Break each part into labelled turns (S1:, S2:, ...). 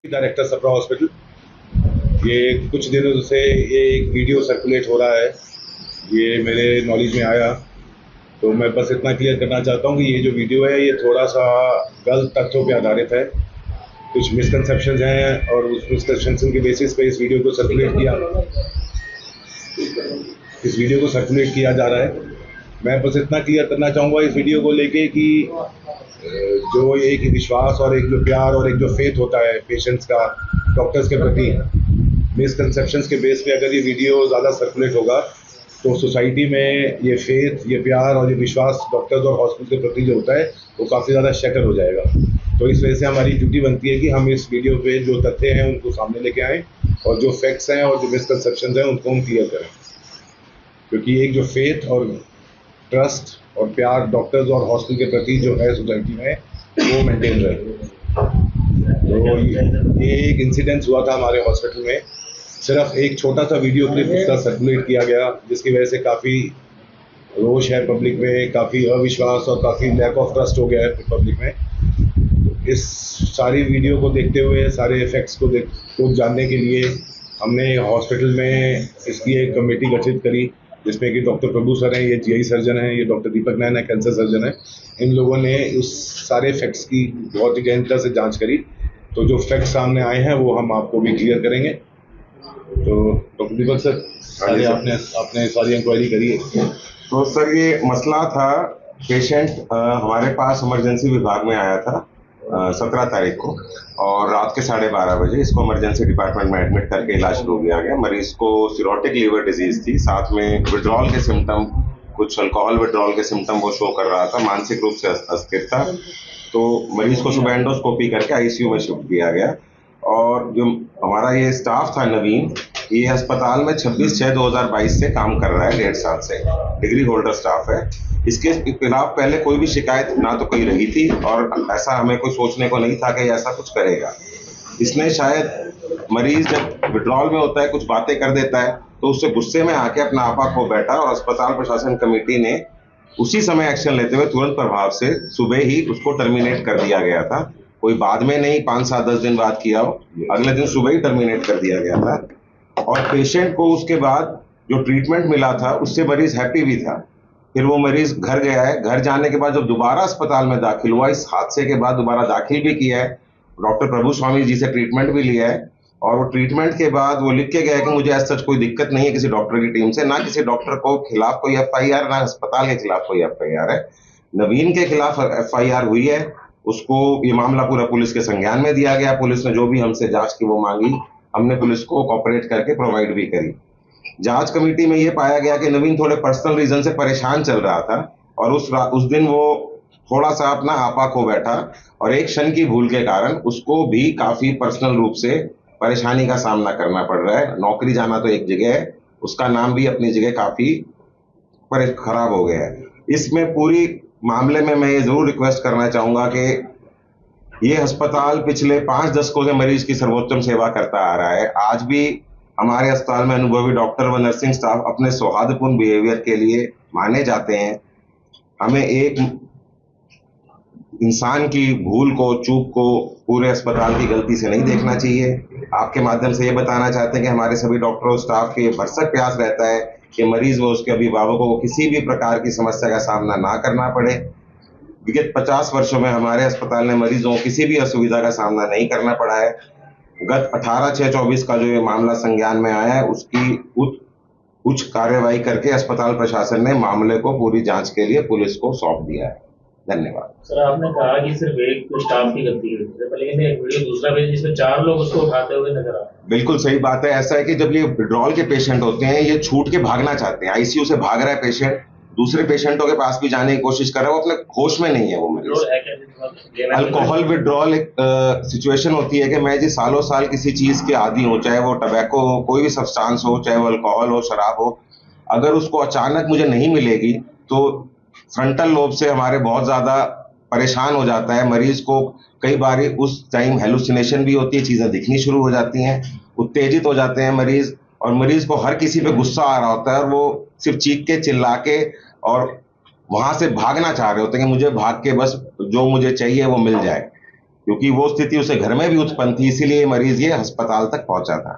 S1: Director Sapra hospital. ये कुछ दिनों से ये एक वीडियो सर्कुलेट हो रहा है, ये मेरे नॉलेज में आया, तो मैं बस इतना क्लियर करना चाहता हूँ कि ये जो वीडियो है ये थोड़ा सा गलत तथ्यों पे आधारित है। कुछ मिसकंसेप्शंस हैं और उस मिसकंसेप्शन के बेसिस पे इस वीडियो को सर्कुलेट किया जा रहा है। मैं बस इतना क्लियर करना चाहूँगा इस वीडियो को लेके कि जो एक विश्वास और एक जो प्यार और एक जो फेथ होता है पेशेंट्स का डॉक्टर्स के प्रति, मिसकंसेप्शंस के बेस पे अगर ये वीडियो ज़्यादा सर्कुलेट होगा तो सोसाइटी में ये फेथ, ये प्यार और ये विश्वास डॉक्टर्स और हॉस्पिटल के प्रति जो होता है वो काफ़ी ज़्यादा शैटर हो जाएगा। तो इस वजह से हमारी ड्यूटी बनती है कि हम इस वीडियो पे जो तथ्य हैं उनको सामने लेके आएँ और जो फैक्ट्स हैं और जो मिसकंसेप्शंस हैं उनको हम क्लियर करें, क्योंकि एक जो फेथ और ट्रस्ट और प्यार डॉक्टर्स और हॉस्पिटल के प्रति जो है सोसाइटी में वो मेंटेन रहे। तो ये एक इंसिडेंस हुआ था हमारे हॉस्पिटल में, सिर्फ एक छोटा सा वीडियो क्लिप उसका सर्कुलेट किया गया जिसकी वजह से काफ़ी रोष है पब्लिक में, काफ़ी अविश्वास और काफ़ी लैक ऑफ ट्रस्ट हो गया है पब्लिक में। इस सारी वीडियो को देखते हुए, सारे इफेक्ट्स को जानने के लिए हमने हॉस्पिटल में इसकी एक कमेटी गठित करी जिसमें कि डॉक्टर प्रभु सर हैं, ये जीआई सर्जन हैं, ये डॉक्टर दीपक नैन है, कैंसर सर्जन है। इन लोगों ने उस सारे फैक्ट्स की बहुत ही गहनता से जांच करी, तो जो फैक्ट्स सामने आए हैं वो हम आपको भी क्लियर करेंगे। तो डॉक्टर दीपक सर, सारे आपने सारी इंक्वायरी करी है।
S2: तो सर ये मसला था, पेशेंट हमारे पास इमरजेंसी विभाग में आया था 17 तारीख को, और रात के 12:30 बजे इसको इमरजेंसी डिपार्टमेंट में एडमिट करके इलाज शुरू किया गया। मरीज को सिरोटिक लीवर डिजीज थी, साथ में विड्रॉल के सिम्टम, कुछ अल्कोहल विड्रॉल के सिम्टम वो शो कर रहा था, मानसिक रूप से अस्थिर था। तो मरीज को सुबह एंडोस्कोपी करके आईसीयू में शिफ्ट किया गया। और जो हमारा ये स्टाफ था नवीन, ये अस्पताल में 26/6/2022 से काम कर रहा है, 1.5 साल से डिग्री होल्डर स्टाफ है। इसके खिलाफ पहले कोई भी शिकायत ना तो कोई रही थी और ऐसा हमें कोई सोचने को नहीं था कि ऐसा कुछ करेगा। इसने शायद मरीज जब विड्रॉल में होता है कुछ बातें कर देता है तो उससे गुस्से में आके अपना आपा खो बैठा, और अस्पताल प्रशासन कमेटी ने उसी समय एक्शन लेते हुए तुरंत प्रभाव से सुबह ही उसको टर्मिनेट कर दिया गया था। कोई बाद में नहीं, 5, 7, 10 दिन बाद किया हो, अगले दिन सुबह ही टर्मिनेट कर दिया गया था। और पेशेंट को उसके बाद जो ट्रीटमेंट मिला था उससे मरीज हैप्पी भी था। फिर वो मरीज घर गया है, घर जाने के बाद जब दोबारा अस्पताल में दाखिल हुआ, इस हादसे के बाद दोबारा दाखिल भी किया है, डॉक्टर प्रभु स्वामी जी से ट्रीटमेंट भी लिया है, और वो ट्रीटमेंट के बाद वो लिख के गया कि मुझे ऐसा कोई दिक्कत नहीं है किसी डॉक्टर की टीम से, ना किसी डॉक्टर को खिलाफ कोई एफआईआर, ना अस्पताल के खिलाफ कोई एफआईआर है। नवीन के खिलाफ एफआईआर हुई है, उसको ये मामला पूरा पुलिस के संज्ञान में दिया गया। पुलिस ने जो भी हमसे जांच की वो मांगी, हमने पुलिस को कोऑपरेट करके प्रोवाइड भी करी। जांच कमेटी में ये पाया गया कि नवीन थोड़े पर्सनल रीजन से परेशान चल रहा था, और उस दिन वो थोड़ा सा अपना आपा खो बैठा, और एक क्षण की भूल के कारण उसको भी काफी पर्सनल रूप से परेशानी का सामना करना पड़ रहा है। नौकरी जाना तो एक जगह है, उसका नाम भी अपनी जगह काफी खराब हो गया है। इसमें पूरी मामले में मैं ये जरूर रिक्वेस्ट करना चाहूंगा कि ये अस्पताल पिछले 5 दशकों से मरीज की सर्वोत्तम सेवा करता आ रहा है। आज भी हमारे अस्पताल में अनुभवी डॉक्टर व नर्सिंग स्टाफ अपने सौहार्दपूर्ण बिहेवियर के लिए माने जाते हैं। हमें एक इंसान की भूल को, चूक को पूरे अस्पताल की गलती से नहीं देखना चाहिए। आपके माध्यम से ये बताना चाहते हैं कि हमारे सभी डॉक्टरों स्टाफ के भरसक प्रयास रहता है कि मरीज व उसके अभिभावकों को किसी भी प्रकार की समस्या का सामना ना करना पड़े। विगत 50 वर्षों में हमारे अस्पताल ने मरीजों को किसी भी असुविधा का सामना नहीं करना पड़ा है। गत 18/6/24 का जो ये मामला संज्ञान में आया है, उसकी उच्च कार्यवाही करके अस्पताल प्रशासन ने मामले को पूरी जांच के लिए पुलिस को सौंप दिया है। धन्यवाद।
S3: सर, आपने कहा कि सिर्फ एक स्टाफ की गलती है, लेकिन एक वीडियो दूसरा भेज जिसमें 4 लोग उसको उठाते हुए नजर आ रहे हैं।
S2: बिल्कुल सही बात है। ऐसा है कि जब ये विड्रॉल के पेशेंट होते हैं, ये छूट के भागना चाहते हैं, आईसीयू से भाग रहा है पेशेंट, दूसरे पेशेंटों के पास भी जाने की कोशिश कर रहा है, वो अपने होश में नहीं है। वो मरीज अल्कोहल विड्रॉल एक सिचुएशन होती है कि मैं जी सालों साल किसी चीज के आदी हो, चाहे वो टबैको हो, कोई भी सब्सटेंस हो, चाहे वो अल्कोहल हो, शराब हो, अगर उसको अचानक मुझे नहीं मिलेगी तो फ्रंटल लोब से हमारे बहुत ज्यादा परेशान हो जाता है मरीज को। कई बार उस टाइम हेलुसिनेशन भी होती है, चीजें दिखनी शुरू हो जाती हैं, उत्तेजित हो जाते हैं मरीज, और मरीज को हर किसी पे गुस्सा आ रहा होता है, और वो सिर्फ चीख के चिल्ला के और वहां से भागना चाह रहे होते हैं कि मुझे भाग के बस जो मुझे चाहिए वो मिल जाए। क्योंकि वो स्थिति उसे घर में भी उत्पन्न थी, इसीलिए मरीज ये अस्पताल तक पहुंचा था।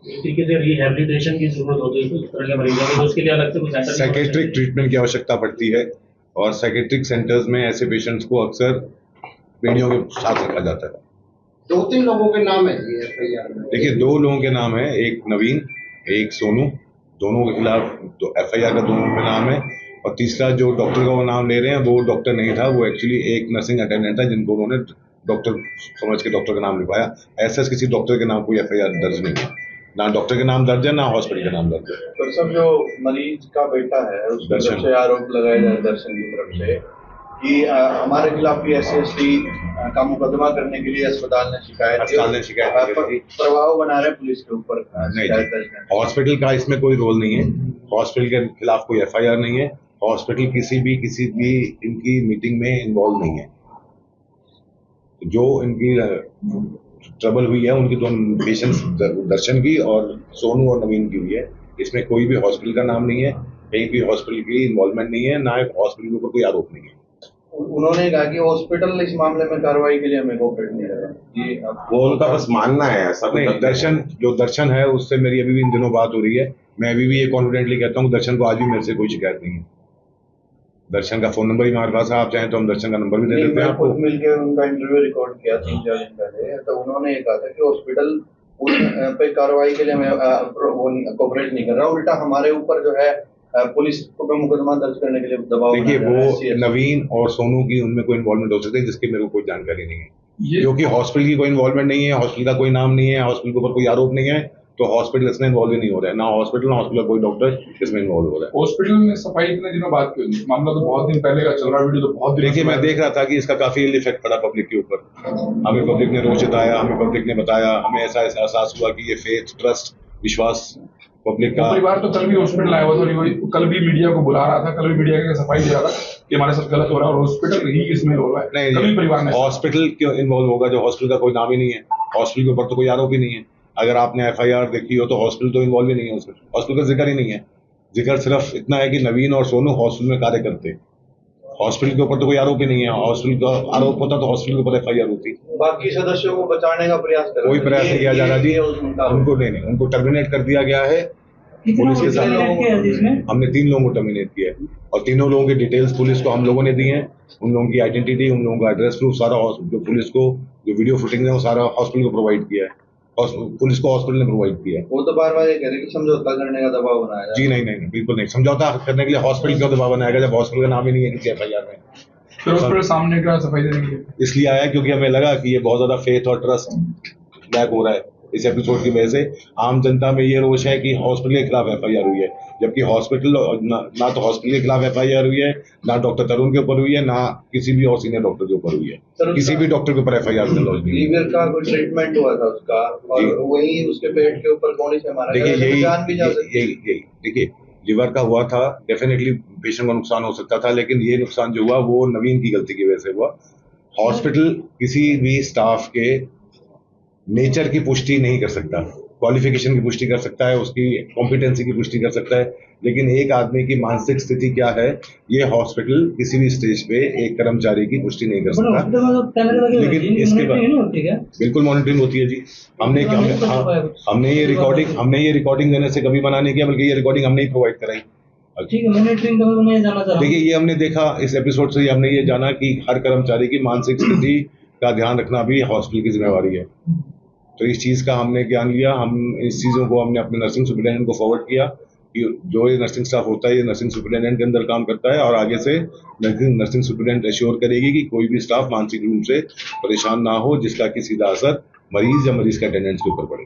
S3: एक तरीके से रिहैबिलिटेशन की जरूरत होती है इस तरह के मरीजों को, तो उसके लिए अलग से कुछ सेंटर
S1: साइकेट्रिक ट्रीटमेंट की आवश्यकता पड़ती है और साइकेट्रिक सेंटर्स में ऐसे पेशेंट्स को अक्सर बेड़ियों के साथ रखा जाता है।
S4: 2-3 लोगों के नाम है जी एफआईआर में।
S1: देखिए 2 लोगों के नाम है, एक नवीन एक सोनू, दोनों के खिलाफ तो एफआईआर का दोनों में नाम है। और तीसरा जो डॉक्टर का वो नाम ले रहे हैं वो डॉक्टर नहीं था, वो एक्चुअली एक नर्सिंग अटेंडेंट था जिनको उन्होंने डॉक्टर समझ के डॉक्टर का नाम लिखवाया। ऐसा किसी डॉक्टर के नाम कोई एफआईआर दर्ज नहीं है, ना डॉक्टर के नाम दर्ज है ना हॉस्पिटल का नाम दर्ज है।
S5: तो सब जो मरीज का बेटा है उस पर
S1: दर्शन।
S5: से आरोप लगाए जाए दर्शन की तरफ से कि हमारे खिलाफ भी SC/ST का मुकदमा करने के लिए अस्पताल ने शिकायत की, प्रभाव बना रहे पुलिस के ऊपर।
S1: नहीं जी, हॉस्पिटल का इसमें कोई रोल नहीं है, हॉस्पिटल के खिलाफ कोई एफआईआर नहीं है, हॉस्पिटल किसी भी इनकी मीटिंग में इन्वॉल्व नहीं है। जो इनकी ट्रबल हुई है उनकी दोनों पेशेंट्स दर्शन की और सोनू और नवीन की हुई है, इसमें कोई भी हॉस्पिटल का नाम नहीं है, कहीं भी हॉस्पिटल की इन्वॉल्वमेंट नहीं है, ना हॉस्पिटल के ऊपर कोई आरोप नहीं है।
S5: उन्होंने कहा कि हॉस्पिटल इस मामले में कार्रवाई के लिए हमें कोऑपरेट नहीं कर रहा। ये
S2: वो उनका बस मानना है, ऐसा
S1: नहीं, दर्शन है उससे मेरी अभी भी इन दिनों बात हो रही है। मैं अभी भी ये कॉन्फिडेंटली कहता हूँ दर्शन को आज भी मेरे से कोई शिकायत नहीं है। दर्शन का फोन नंबर ही हमारे पास है, आप चाहें तो हम दर्शन का नंबर भी दे देते हैं आपको।
S5: मिलकर उनका इंटरव्यू रिकॉर्ड किया 3-4 दिन पहले, तो उन्होंने ये कहा था कि हॉस्पिटल पे कार्रवाई के लिए हमें वो कोऑपरेट नहीं कर रहा, उल्टा हमारे ऊपर जो है पुलिस को मुकदमा दर्ज करने के लिए दबाव।
S1: देखिए वो नवीन और सोनू की उनमें कोई इन्वॉल्वमेंट हो सकती है जिसकी मेरे को कोई जानकारी नहीं है, क्योंकि हॉस्पिटल की कोई इन्वॉल्वमेंट नहीं है, हॉस्पिटल का कोई नाम नहीं है, हॉस्पिटल के ऊपर कोई आरोप नहीं है, तो हॉस्पिटल इसमें इन्वॉल्व ही नहीं हो रहा है, ना हॉस्पिटल कोई डॉक्टर इसमें इन्वॉल्व हो रहा है।
S6: हॉस्पिटल में सफाई इतने दिनों बाद क्यों नहीं? मामला तो बहुत दिन पहले का चल रहा, वीडियो तो बहुत दिन।
S1: देखिए मैं देख रहा था कि इसका काफी इल इफेक्ट पड़ा पब्लिक के ऊपर, हमें पब्लिक ने रोष जताया, हमें पब्लिक ने बताया, हमें ऐसा एहसास हुआ कि ये फेथ ट्रस्ट विश्वास पब्लिक का।
S6: परिवार तो कल भी हॉस्पिटल आया हुआ था, कल भी मीडिया को बुला रहा था, कल भी मीडिया के सफाई दे रहा था कि हमारे साथ गलत हो रहा है और हॉस्पिटल ही इसमें हो रहा है।
S1: नहीं,
S6: परिवार ने
S1: हॉस्पिटल क्यों इन्वॉल्व होगा जो हॉस्पिटल का कोई नाम ही नहीं है, हॉस्पिटल के ऊपर तो कोई आरोप ही नहीं है। अगर आपने एफआईआर देखी हो तो हॉस्पिटल तो इन्वॉल्व ही नहीं है, उसमें हॉस्पिटल का जिक्र ही नहीं है। जिक्र सिर्फ इतना है कि नवीन और सोनू हॉस्पिटल में कार्य करते, हॉस्पिटल के ऊपर तो कोई आरोप ही नहीं है। हॉस्पिटल का आरोप होता तो हॉस्पिटल के ऊपर एफआईआर होती।
S5: बाकी सदस्यों को बचाने का प्रयास कर
S1: कोई प्रयास नहीं किया जा रहा जी, उनको नहीं, उनको टर्मिनेट कर दिया गया है पुलिस के साथ। हमने 3 लोगों को टर्मिनेट किया है और तीनों लोगों की डिटेल्स पुलिस को हम लोगों ने दी हैं, उन लोगों की आइडेंटिटी, उन लोगों का एड्रेस प्रूफ सारा जो पुलिस को जो वीडियो फुटेज है वो सारा हॉस्पिटल को प्रोवाइड किया है और पुलिस को हॉस्पिटल ने प्रोवाइड किया है।
S5: वो तो बार-बार ये कह रहे हैं कि समझौता करने का दबाव बनाया
S1: जी नहीं, बिल्कुल नहीं। समझौता करने के लिए हॉस्पिटल का दबाव बनाया गया जब हॉस्पिटल का नाम ही नहीं है किसी एफआईआर में।
S6: फिर हॉस्पिटल सामने का सफाई देने के लिए
S1: इसलिए आया क्योंकि हमें लगा कि ये बहुत ज्यादा फेथ और ट्रस्ट बैक हो रहा है इस एपिसोड की वजह से। आम जनता में ये रोष है कि हॉस्पिटल के खिलाफ एफआईआर हुई है, जबकि हॉस्पिटल ना तो हॉस्पिटल के खिलाफ एफआईआर हुई है, ना डॉक्टर तरुण के ऊपर हुई है, ना किसी भी और सीनियर डॉक्टर के ऊपर हुई है। किसी भी डॉक्टर के ऊपर एफआईआर नहीं हुई।
S5: लीवर का कोई ट्रीटमेंट हुआ था उसका और वही उसके पेट के ऊपर गोली से मारा गया।
S1: देखिए यही देखिए लिवर का हुआ था, डेफिनेटली पेशेंट को नुकसान हो सकता था, लेकिन ये नुकसान जो हुआ वो नवीन की गलती की वजह से हुआ। हॉस्पिटल किसी भी स्टाफ के नेचर की पुष्टि नहीं कर सकता, क्वालिफिकेशन की पुष्टि कर सकता है, उसकी कॉम्पिटेंसी की पुष्टि कर सकता है, लेकिन एक आदमी की मानसिक स्थिति क्या है ये हॉस्पिटल किसी भी स्टेज पे एक कर्मचारी की पुष्टि नहीं कर सकता। लेकिन इसके बाद बिल्कुल मॉनिटरिंग होती है जी। हमने ये रिकॉर्डिंग देने से कभी मना नहीं किया, बल्कि ये रिकॉर्डिंग हमने ही प्रोवाइड कराई। देखिए ये हमने देखा इस एपिसोड से, हमने ये जाना कि हर कर्मचारी की मानसिक स्थिति का ध्यान रखना भी हॉस्पिटल की जिम्मेवारी है। तो इस चीज़ का हमने ज्ञान लिया, हम इस चीज़ों को हमने अपने नर्सिंग सुपरिटेंडेंट को फॉरवर्ड किया कि जो ये नर्सिंग स्टाफ होता है ये नर्सिंग सुपरिटेंडेंट के अंदर काम करता है और आगे से नर्सिंग सुपरिटेंडेंट एश्योर करेगी कि कोई भी स्टाफ मानसिक रूप से परेशान ना हो जिसका कि सीधा असर मरीज या मरीज के अटेंडेंस के ऊपर पड़े।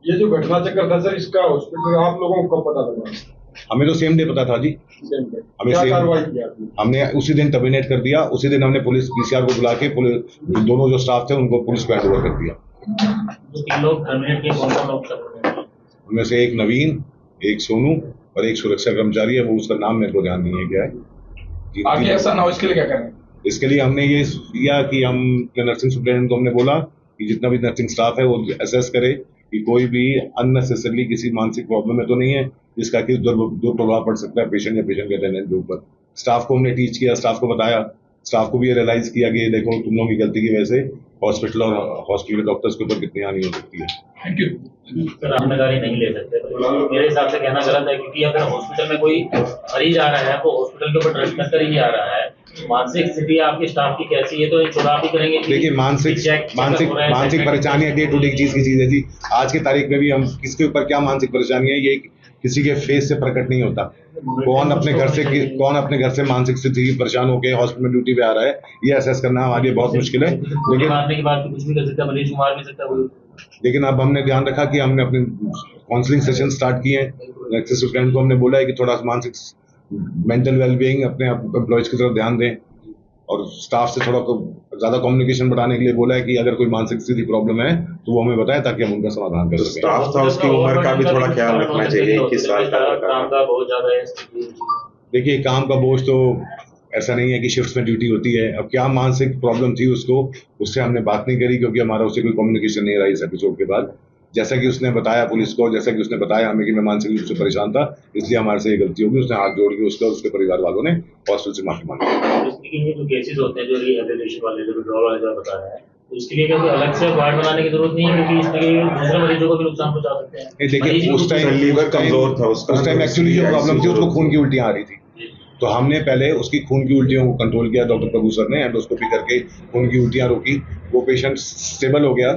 S4: ये जो घटना चक्र था सर, इसका हॉस्पिटल आप लोगों को कब पता लगा?
S1: हमें तो सेम डे पता था जी। हमने उसी दिन टर्मिनेट कर दिया, उसी दिन हमने पुलिस पीसीआर को बुला के दोनों जो स्टाफ थे उनको पुलिस को हैंड ओवर कर दिया। उनमें से एक नवीन, एक सोनू और एक सुरक्षा कर्मचारी है, वो उसका नाम मेरे को ध्यान नहीं है क्या है।
S6: आगे ऐसा ना हो इसके लिए क्या करें?
S1: इसके लिए हमने ये किया कि हम नर्सिंग सुपरिटेंडेंट को हमने बोला कि जितना भी नर्सिंग स्टाफ है वो असेस करे कि कोई भी अननेसेसरली किसी मानसिक प्रॉब्लम में तो नहीं है जिसका कि दुष्प्रभाव पड़ सकता है पेशेंट या पेशेंट के अटेंडेंस के ऊपर। स्टाफ को हमने टीच किया, स्टाफ को बताया स्टाफ को भी ये रियलाइज किया कि देखो तुम लोगों की गलती की वजह से हॉस्पिटल और हॉस्पिटल के डॉक्टर्स के ऊपर कितनी हानि हो सकती है।
S6: Thank you.
S3: सर आप जिम्मेदारी नहीं ले सकते, तो मेरे हिसाब से कहना गलत है, क्योंकि अगर हॉस्पिटल में कोई मरीज आ रहा है तो हॉस्पिटल के ऊपर ट्रस्ट करके ही आ रहा है। मानसिक स्थिति आपकी स्टाफ की कैसी है तो चुनाव भी करेंगे।
S1: देखिए मानसिक परेशानियां डे टू डे चीज की चीज है जी। आज की तारीख में भी हम किसके ऊपर क्या मानसिक परेशानी है ये किसी के फेस से प्रकट नहीं होता। कौन अपने घर से मानसिक स्थिति परेशान होकर हॉस्पिटल में ड्यूटी पे आ रहा है ये असेस करना हमारे लिए बहुत मुश्किल है।
S3: लेकिन मारने की बात कुछ भी कर सकता है, मरीज को मार नहीं सकता कोई।
S1: लेकिन अब हमने ध्यान रखा कि हमने अपने काउंसलिंग सेशन स्टार्ट किए हैं। एक्सेस फ्रेंड को हमने बोला है कि थोड़ा मानसिक मेंटल वेलबीइंग अपने एम्प्लॉयज की तरफ ध्यान दें, और स्टाफ से थोड़ा ज्यादा कम्युनिकेशन बढ़ाने के लिए बोला है कि अगर कोई मानसिक स्थिति प्रॉब्लम है तो वो हमें बताएं ताकि हम उनका समाधान कर सकें।
S2: स्टाफ था उसकी उम्र का भी थोड़ा ख्याल रखना चाहिए, 21 साल का
S3: काम का बहुत ज्यादा है।
S1: देखिए काम का बोझ तो ऐसा नहीं है कि शिफ्ट में ड्यूटी होती है। अब क्या मानसिक प्रॉब्लम थी उसको, उससे हमने बात नहीं करी क्योंकि हमारा उससे कोई कम्युनिकेशन नहीं रहा इस एपिसोड के बाद। जैसा कि उसने बताया पुलिस को, जैसा कि उसने बताया हमें कि मैं मानसिक रूप से परेशान था, इसलिए हमारे से ये गलती होगी। उसने हाथ जोड़ के उसका और उसके परिवार वालों ने हॉस्पिटल से माफी मांगी।
S3: ये जो केसेस होते हैं, जो रिहेबिलिटेशन वाले, जो विड्रॉल वाले जो बता रहे हैं, तो इसके लिए क्या कोई अलग से वार्ड बनाने की जरूरत नहीं है, क्योंकि इसमें दूसरे मरीजों को भी नुकसान पहुंचा सकते हैं।
S1: देखिए उस टाइम एक्चुअली जो प्रॉब्लम थी उसको खून की उल्टियां आ रही थी, तो हमने पहले उसकी खून की उल्टियों को कंट्रोल किया। डॉक्टर प्रभु सर ने एंडोस्कोपी करके खून की उल्टियां रोकी, वो पेशेंट स्टेबल हो गया।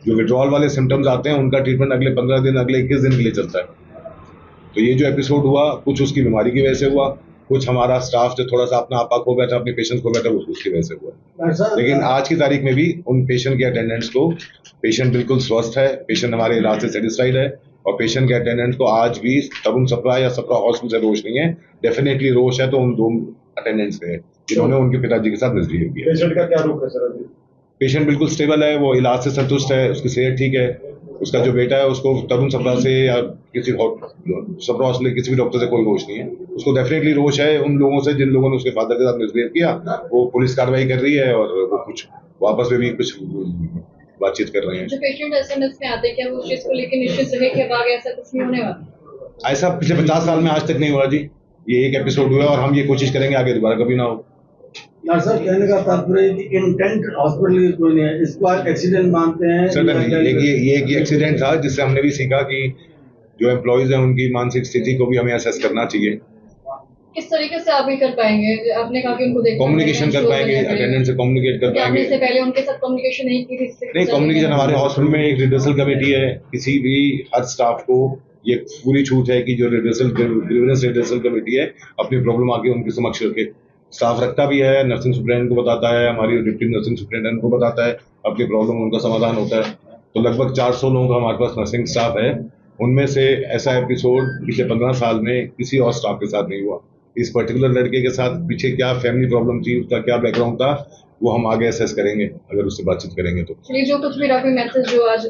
S1: जो विड्रॉल वाले सिम्टम्स आते हैं उनका ट्रीटमेंट अगले 15 दिन, अगले 21 दिन के लिए चलता है। तो ये जो एपिसोड हुआ कुछ उसकी बीमारी की वजह से हुआ, कुछ हमारा स्टाफ जो थोड़ा सा अपना आपा खो बैठा, अपने पेशेंट खो बैठा, उसकी वजह से हुआ। लेकिन आज की तारीख में भी उन पेशेंट के अटेंडेंट्स को, पेशेंट बिल्कुल स्वस्थ है, पेशेंट हमारे इलाज से सेटिस्फाइड है, और पेशेंट के अटेंडेंट को आज भी तरुण सप्रा या सप्रा हॉस्पिटल से रोष नहीं है। डेफिनेटली रोष है तो उन दो अटेंडेंट्स से है जिन्होंने उनके पिताजी के साथ मिसबिहेव किया।
S4: पेशेंट का क्या रुख है सर अभी?
S1: पेशेंट बिल्कुल स्टेबल है, वो इलाज से संतुष्ट है, उसकी सेहत ठीक है। उसका जो बेटा है उसको तरुण सप्रा से या किसी सप्रा हॉस्पिटल किसी भी डॉक्टर से कोई रोष नहीं है। उसको डेफिनेटली रोष है उन लोगों से जिन लोगों ने उसके फादर के साथ मिसबिहेव किया। वो पुलिस कार्रवाई कर रही है और वो कुछ वापस में भी कुछ बातचीत कर रहे हैं।
S7: जो पेशेंट एसएमएस में आते हैं क्या वो उस चीज को लेकर निश्चित रहे कि अब आगे ऐसा कुछ नहीं होने वाला?
S1: ऐसा पिछले 50 साल में आज तक नहीं हुआ जी। ये एक एपिसोड हुआ और हम ये कोशिश करेंगे आगे दोबारा कभी ना हो।
S8: सर कहने का तात्पर्य इंटेंट हॉस्पिटल कोई नहीं है, इसको आप एक्सीडेंट मानते हैं?
S1: सडनली ये एक एक्सीडेंट था जिससे हमने भी सीखा कि जो एम्प्लॉइज हैं उनकी मानसिक स्थिति को भी हमें असेस करना चाहिए।
S7: किस तरीके से आप ये कर पाएंगे? आपने कहा कि उनको देखना
S1: कम्युनिकेशन कर पाएंगे, अटेंडेंट से कम्युनिकेट कर पाएंगे।
S7: आपने इससे पहले उनके साथ कम्युनिकेशन नहीं की थी?
S1: नहीं, कम्युनिकेशन हमारे हॉस्पिटल में एक रिड्रेसल कमेटी है। किसी भी हर स्टाफ को ये पूरी छूट है कि जो ग्रीवेंस रिड्रेसल कमेटी है अपनी प्रॉब्लम आके उनके समक्ष रखे। स्टाफ रखता भी है, नर्सिंग सुपरिटेंडेंट को बताता है, हमारी डिप्टी नर्सिंग सुपरिटेंडेंट को बताता है, अपनी प्रॉब्लम उनका समाधान होता है। तो लगभग 400 लोगों का हमारे पास नर्सिंग स्टाफ है। उनमें से ऐसा एपिसोड पिछले 15 साल में किसी और स्टाफ के साथ नहीं हुआ। इस पर्टिकुलर लड़के के साथ पीछे क्या फैमिली प्रॉब्लम थी, उसका क्या बैकग्राउंड था, वो हम आगे असेस करेंगे अगर उससे बातचीत करेंगे तो।
S7: जो कुछ भी राफी मैसेज जो आज